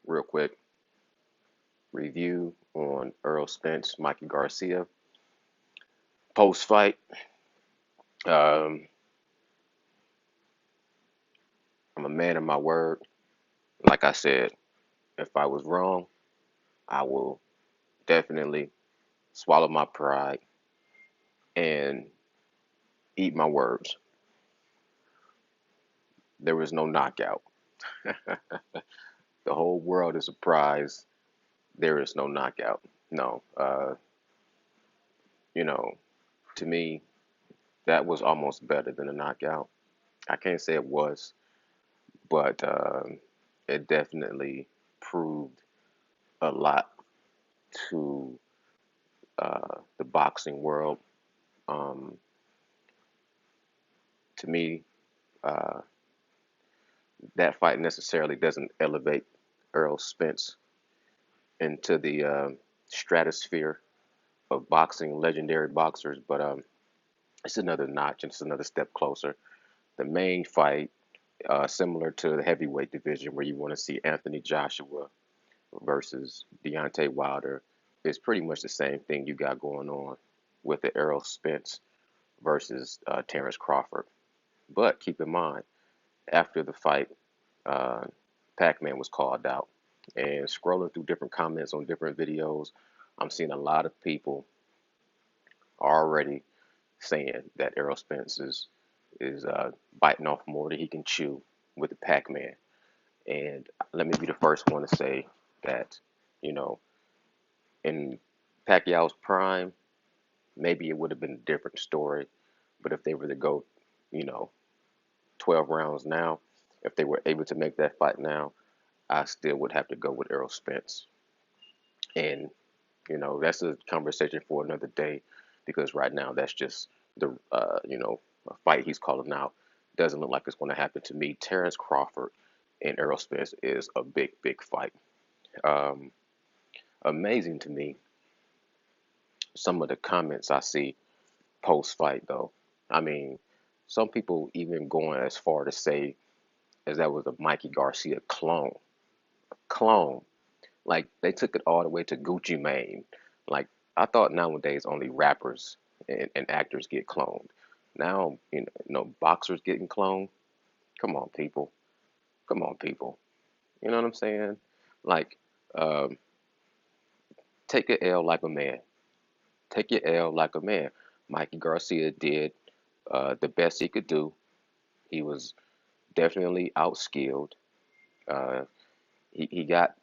real quick review on Earl Spence, Mikey Garcia post fight. Um, I'm a man of my word. Like I said, if I was wrong, I will definitely swallow my pride and eat my words. There was no knockout. The whole world is surprised there is no knockout. No, you know, to me, that was almost better than a knockout. I can't say it was, but it definitely proved a lot to the boxing world. Um, to me, uh, that fight necessarily doesn't elevate Earl Spence into the stratosphere of boxing legendary boxers, but it's another notch and it's another step closer. The main fight, similar to the heavyweight division, where you want to see Anthony Joshua versus Deontay Wilder, is pretty much the same thing you got going on with the Errol Spence versus Terrence Crawford. But keep in mind, after the fight, uh, Pac-Man was called out, and scrolling through different comments on different videos, I'm seeing a lot of people already saying that Errol Spence is biting off more than he can chew with the Pac-Man. And let me be the first one to say that, you know, in Pacquiao's prime, maybe it would have been a different story. But if they were to go, you know, 12 rounds now, if they were able to make that fight now, I still would have to go with Errol Spence. And, that's a conversation for another day because right now that's just a fight he's calling out. Doesn't look like it's going to happen to me. Terrence Crawford and Errol Spence is a big, big fight. Um, Amazing to me, some of the comments I see post fight, though. I mean, some people even going as far to say as that was a Mikey Garcia clone. Clone. Like they took it all the way to Gucci Mane. Like I thought nowadays only rappers and actors get cloned. Now, boxers getting cloned. Come on, people. Come on, people. You know what I'm saying? Like, um, take your L like a man. Take your L like a man. Mikey Garcia did the best he could do. He was definitely outskilled. Uh, he got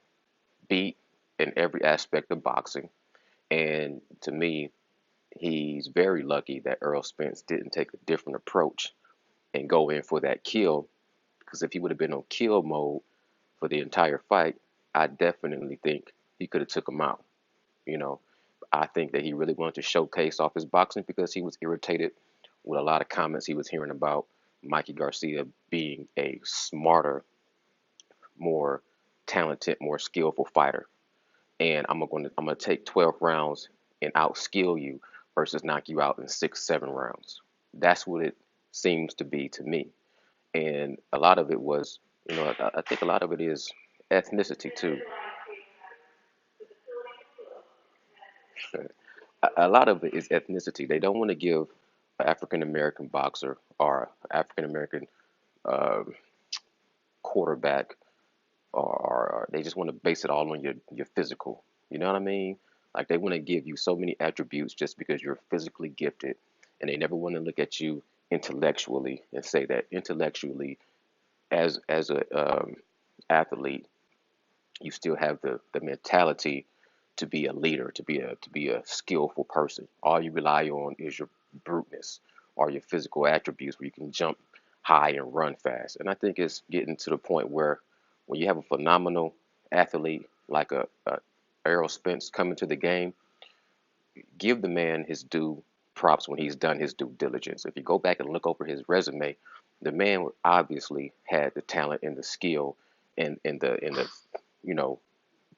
beat in every aspect of boxing. And to me, he's very lucky that Earl Spence didn't take a different approach and go in for that kill. Because if he would have been on kill mode for the entire fight, I definitely think he could have took him out. You know, I think that he really wanted to showcase off his boxing because he was irritated with a lot of comments he was hearing about Mikey Garcia being a smarter, more talented, more skillful fighter. And I'm gonna take 12 rounds and outskill you versus knock you out in 6, 7 rounds. That's what it seems to be to me. And a lot of it was, I think a lot of it is ethnicity too. A lot of it is ethnicity. They don't want to give an African American boxer or African American uh, quarterback, or they just want to base it all on your physical. You know what I mean? Like they want to give you so many attributes just because you're physically gifted, and they never want to look at you intellectually and say that intellectually, as a athlete, you still have the mentality to be a leader, to be a skillful person. All you rely on is your bruteness or your physical attributes where you can jump high and run fast. And I think it's getting to the point where when you have a phenomenal athlete like a Errol Spence coming to the game, give the man his due props when he's done his due diligence. If you go back and look over his resume, the man obviously had the talent and the skill and the you know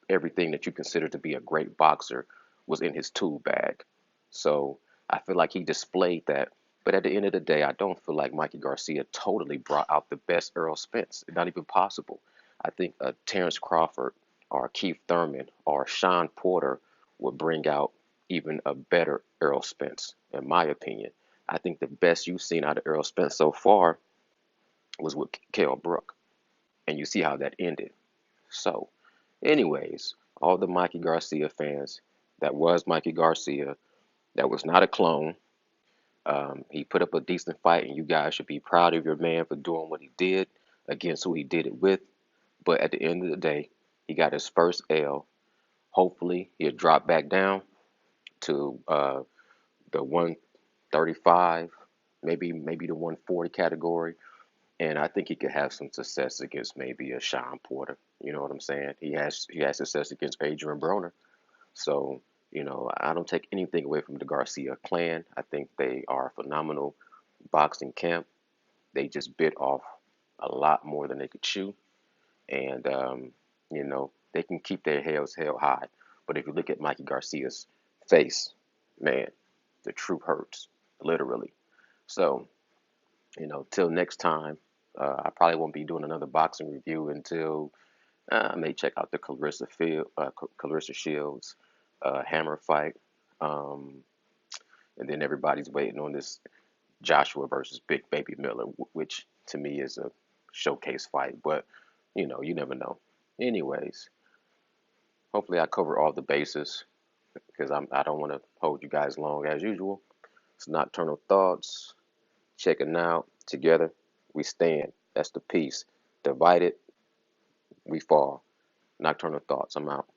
everything that you consider to be a great boxer was in his tool bag. So I feel like he displayed that. But at the end of the day, I don't feel like Mikey Garcia totally brought out the best Earl Spence. Not even possible. I think Terrence Crawford or Keith Thurman or Sean Porter would bring out even a better Errol Spence, in my opinion. I think the best you've seen out of Errol Spence so far was with Kell Brook, and you see how that ended. So, anyways, all the Mikey Garcia fans, that was Mikey Garcia, that was not a clone. He put up a decent fight, and you guys should be proud of your man for doing what he did against who he did it with. But at the end of the day, he got his first L. Hopefully, he'll drop back down to the 135, maybe the 140 category, and I think he could have some success against maybe a Sean Porter. You know what I'm saying? He has success against Adrian Broner. So, I don't take anything away from the Garcia clan. I think they are a phenomenal boxing camp. They just bit off a lot more than they could chew, and they can keep their heads held high. But if you look at Mikey Garcia's face, man, the truth hurts, literally. So, till next time, I probably won't be doing another boxing review until I may check out the Clarissa Shields hammer fight. Um, and then everybody's waiting on this Joshua versus Big Baby Miller, which to me is a showcase fight. But you never know. Anyways, hopefully I cover all the bases because I don't want to hold you guys long as usual. It's Nocturnal Thoughts. Checking out together. We stand. That's the peace. Divided, we fall. Nocturnal Thoughts. I'm out.